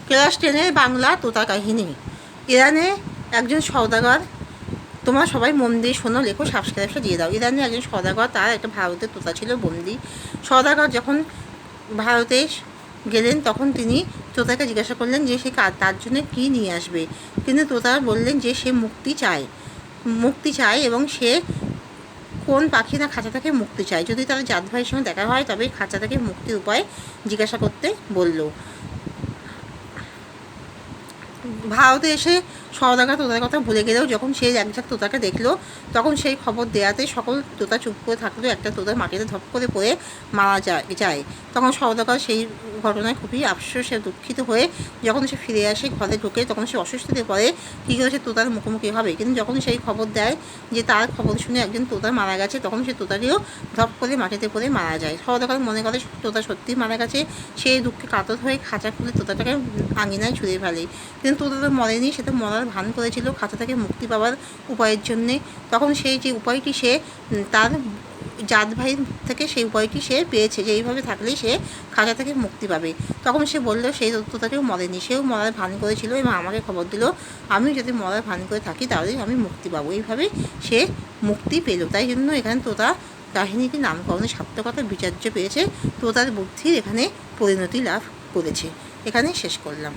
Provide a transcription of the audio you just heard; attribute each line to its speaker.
Speaker 1: Class 10-এর Bangla তোতা কাহিনী। ইরানে একজন সওদাগর, তোমরা সবাই মন দিয়ে শোনো, লেখো, সাবস্ক্রাইবটা দিয়ে দাও। ইরানে একজন সওদাগর, তার একটা ভারতের তোতা ছিল বন্দি। সওদাগর যখন ভারতে গেলেন তখন তিনি তোতাকে জিজ্ঞাসা করলেন যে সে তার জন্য কী নিয়ে আসবে, কিন্তু তোতা বললেন যে সে মুক্তি চায় এবং সে কোন পাখি না খাঁচা থেকে মুক্তি চায়। যদি তার জাত ভাইয়ের সঙ্গে দেখা হয় তবে খাঁচা থেকে মুক্তির উপায় জিজ্ঞাসা করতে বলল। ভারতে এসে সওদাগর তোতার কথা ভুলে গেলেও যখন সে একঝাঁক তোতাকে দেখলো তখন সেই খবর দেওয়াতে সকল তোতা চুপ করে থাকলো। একটা তোতা মাটিতে ধপ করে পড়ে মারা যায়। তখন সওদাগর সেই ঘটনায় খুবই আফসোসে দুঃখিত হয়ে যখন সে ফিরে আসে ঘরে ঢোকে তখন সে অসুস্থতে পড়ে কী করে সে তোতার মুখোমুখি হবে। কিন্তু যখন সেই খবর দেয় যে তার খবর শুনে একজন তোতা মারা গেছে তখন সে তোতাটিও ধপ করে মাটিতে পড়ে মারা যায়। সওদাগর মনে করে তোতা সত্যিই মারা গেছে। সেই দুঃখে কাতর হয়ে খাঁচা খুলে তোতাটাকে আঙিনায় ছুঁড়ে ফেলে। কিন্তু তোতা তো মরেনি, সে তো মরার ভান করেছিল খাঁচা থেকে মুক্তি পাওয়ার উপায়ের জন্যে। তখন সেই যে উপায়টি সে তার জাত ভাই থেকে সেই উপায়টি সে পেয়েছে যে এইভাবে থাকলেই সে খাঁচা থেকে মুক্তি পাবে। তখন সে বললো সেই তোতাটিও মরেনি, সেও মরার ভান করেছিল এবং আমাকে খবর দিল আমি যদি মরার ভান করে থাকি তাহলে আমি মুক্তি পাবো। এইভাবে সে মুক্তি পেল। তাই জন্য এখানে তোতা কাহিনীটির নামকরণে সার্থকতা বিচার্য পেয়েছে। তোতার বুদ্ধির এখানে পরিণতি লাভ করেছে। এখানে শেষ করলাম।